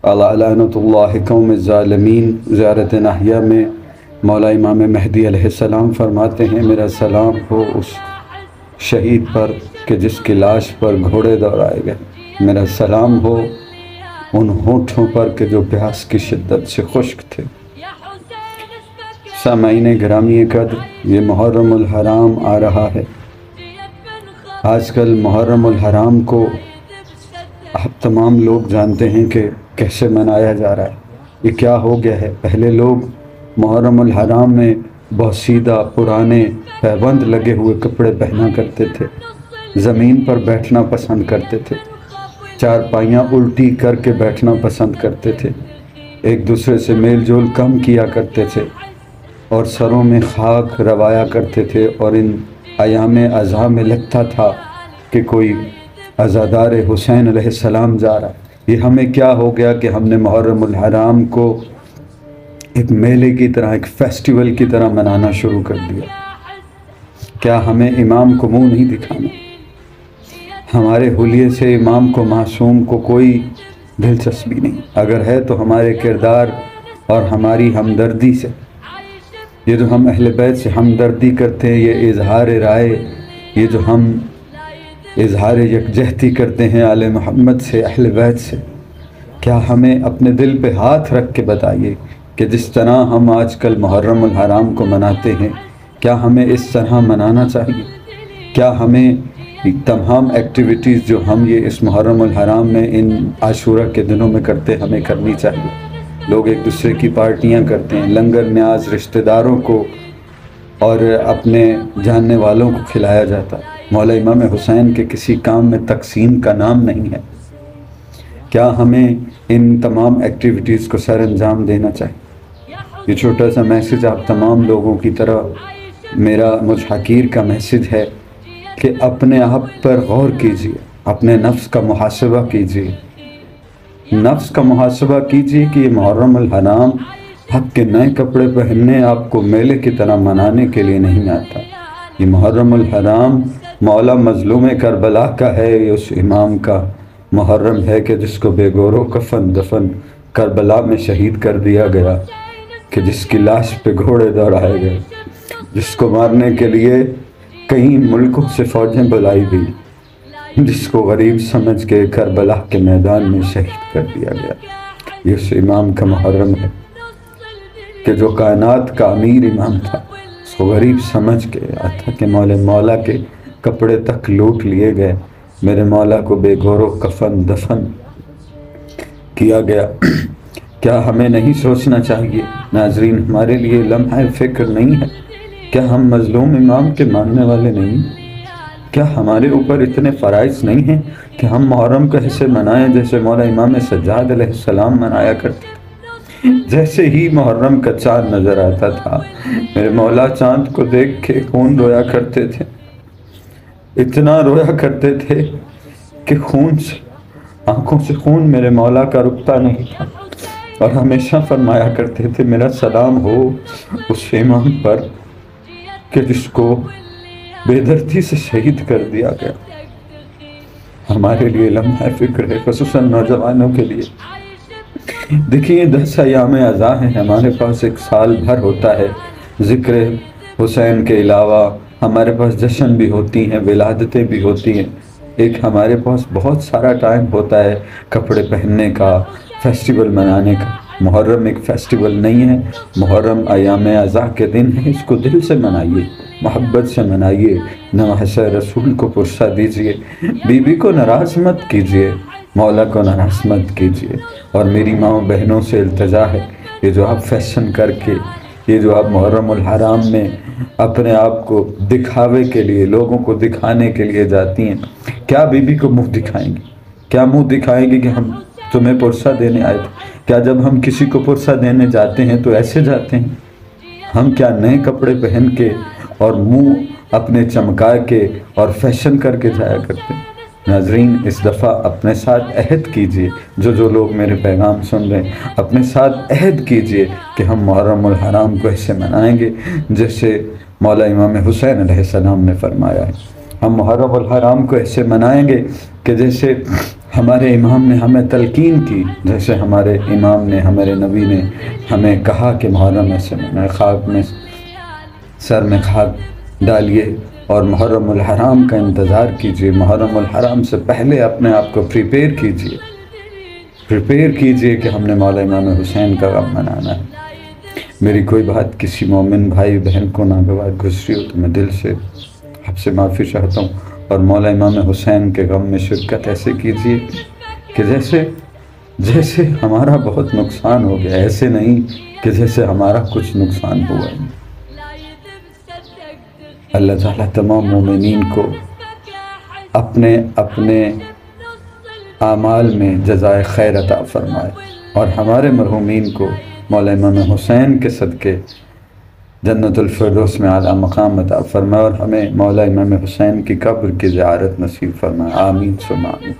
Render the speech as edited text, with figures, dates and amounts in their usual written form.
لعنت اللہ قوم الظالمین زیارت ناہیہ میں مولا امام مہدی علیہ السلام فرماتے ہیں میرا سلام ہو اس شہید پر کہ جس کی لاش پر گھوڑے دوڑائے گئے، میرا سلام ہو ان ہونٹوں پر کہ جو پیاس کی شدت سے خشک تھے۔ سامعین گرامی قدر، یہ محرم الحرام آ رہا ہے۔ آج کل محرم الحرام کو آپ تمام لوگ جانتے ہیں کہ کیسے منایا جا رہا ہے، یہ کیا ہو گیا ہے۔ پہلے لوگ محرم الحرام میں بوسیدہ پرانے پیبند لگے ہوئے کپڑے پہنا کرتے تھے، زمین پر بیٹھنا پسند کرتے تھے، چارپائیاں الٹی کر کے بیٹھنا پسند کرتے تھے، ایک دوسرے سے میل جول کم کیا کرتے تھے اور سروں میں خاک روایا کرتے تھے، اور ان ایام عزا میں لگتا تھا کہ کوئی عزادار حسین علیہ السلام جا رہا ہے۔ یہ ہمیں کیا ہو گیا کہ ہم نے محرم الحرام کو ایک میلے کی طرح، ایک فیسٹیول کی طرح منانا شروع کر دیا۔ کیا ہمیں امام کو منہ نہیں دکھانا؟ ہمارے حلیے سے امام کو، معصوم کو کوئی دلچسپی نہیں، اگر ہے تو ہمارے کردار اور ہماری ہمدردی سے۔ یہ جو ہم اہل بیت سے ہمدردی کرتے ہیں، یہ اظہار رائے، یہ جو ہم اظہار یکجہتی کرتے ہیں آل محمد سے، اہل بیت سے، کیا ہمیں اپنے دل پہ ہاتھ رکھ کے بتائیے کہ جس طرح ہم آج کل محرم الحرام کو مناتے ہیں، کیا ہمیں اس طرح منانا چاہیے؟ کیا ہمیں تمام ایکٹیویٹیز جو ہم یہ اس محرم الحرام میں ان عاشورہ کے دنوں میں کرتے ہمیں کرنی چاہیے؟ لوگ ایک دوسرے کی پارٹیاں کرتے ہیں، لنگر نیاز رشتہ داروں کو اور اپنے جاننے والوں کو کھلایا جاتا ہے۔ مولا امام حسین کے کسی کام میں تقسیم کا نام نہیں ہے۔ کیا ہمیں ان تمام ایکٹیویٹیز کو سر انجام دینا چاہیے؟ یہ چھوٹا سا میسج آپ تمام لوگوں کی طرح میرا مجھ حقیر کا میسج ہے کہ اپنے آپ پر غور کیجئے، اپنے نفس کا محاسبہ کیجئے، نفس کا محاسبہ کیجئے کہ یہ محرم الحرام آپ کے نئے کپڑے پہننے، آپ کو میلے کی طرح منانے کے لیے نہیں آتا۔ یہ محرم الحرام مولا مظلوم کربلا کا ہے، یہ اس امام کا محرم ہے کہ جس کو بے گور و کفن دفن کربلا میں شہید کر دیا گیا، کہ جس کی لاش پہ گھوڑے دوڑائے گئے، جس کو مارنے کے لیے کئی ملکوں سے فوجیں بلائی گئی، جس کو غریب سمجھ کے کربلا کے میدان میں شہید کر دیا گیا۔ یہ اس امام کا محرم ہے کہ جو کائنات کا امیر امام تھا، اس کو غریب سمجھ کے آتا کہ مولا کے کپڑے تک لوٹ لیے گئے، میرے مولا کو بے گور و کفن دفن کیا گیا۔ کیا ہمیں نہیں سوچنا چاہیے ناظرین، ہمارے لیے لمحہ فکر نہیں ہے؟ کیا ہم مظلوم امام کے ماننے والے نہیں؟ کیا ہمارے اوپر اتنے فرائض نہیں ہیں کہ ہم محرم کو ایسے منائیں جیسے مولا امام سجاد علیہ السلام منایا کرتے تھے؟ جیسے ہی محرم کا چاند نظر آتا تھا، میرے مولا چاند کو دیکھ کے خون رویا کرتے تھے، اتنا رویا کرتے تھے کہ خون سے، آنکھوں سے خون میرے مولا کا رکتا نہیں تھا، اور ہمیشہ فرمایا کرتے تھے میرا سلام ہو اس امام پر کہ جس کو بے دردی سے شہید کر دیا گیا۔ ہمارے لیے لمحہ فکر ہے، خصوصاً نوجوانوں کے لیے۔ دیکھیے 10 ایام عزا ہیں، ہمارے پاس ایک سال بھر ہوتا ہے، ذکر حسین کے علاوہ ہمارے پاس جشن بھی ہوتی ہیں، ولادتیں بھی ہوتی ہیں، ایک ہمارے پاس بہت سارا ٹائم ہوتا ہے کپڑے پہننے کا، فیسٹیول منانے کا۔ محرم ایک فیسٹیول نہیں ہے، محرم ایام عزا کے دن ہے، اس کو دل سے منائیے، محبت سے منائیے، نواحش رسول کو پرسہ دیجئے، بی بی کو ناراض مت کیجئے، مولا کو ناراض مت کیجئے۔ اور میری ماں بہنوں سے التجا ہے، یہ جو آپ فیشن کر کے، یہ جو آپ محرم الحرام میں اپنے آپ کو دکھاوے کے لیے، لوگوں کو دکھانے کے لیے جاتی ہیں، کیا بی بی کو منہ دکھائیں گی؟ کیا منہ دکھائیں گی کہ ہم تمہیں پرسہ دینے آئے تھے؟ کیا جب ہم کسی کو پرسہ دینے جاتے ہیں تو ایسے جاتے ہیں؟ ہم کیا نئے کپڑے پہن کے اور منہ اپنے چمکا کے اور فیشن کر کے جایا کرتے ہیں؟ ناظرین، اس دفعہ اپنے ساتھ عہد کیجئے، جو لوگ میرے پیغام سن رہے ہیں، اپنے ساتھ عہد کیجئے کہ ہم محرم الحرام کو ایسے منائیں گے جیسے مولا امام حسین علیہ السلام نے فرمایا ہے۔ ہم محرم الحرام کو ایسے منائیں گے کہ جیسے ہمارے امام نے ہمیں تلقین کی، جیسے ہمارے امام نے، ہمارے نبی نے ہمیں کہا کہ محرم میں سے خاک میں سر میں خاک ڈالیے اور محرم الحرام کا انتظار کیجئے، محرم الحرام سے پہلے اپنے آپ کو پریپیئر کیجئے کہ ہم نے مولا امام حسین کا غم منانا ہے۔ میری کوئی بات کسی مومن بھائی بہن کو ناگوار گزری ہو تو میں دل سے آپ سے معافی چاہتا ہوں، اور مولا امام حسین کے غم میں شرکت ایسے کیجئے کہ جیسے ہمارا بہت نقصان ہو گیا، ایسے نہیں کہ جیسے ہمارا کچھ نقصان ہوا ہے۔ اللہ تعالیٰ تمام مومنین کو اپنے اعمال میں جزائے خیر عطا فرمائے، اور ہمارے مرحومین کو مولا امام حسین کے صدقے جنت الفردوس میں اعلیٰ مقام عطا فرمائے، اور ہمیں مولا امام حسین کی قبر کی زیارت نصیب فرمائے، آمین ثم آمین۔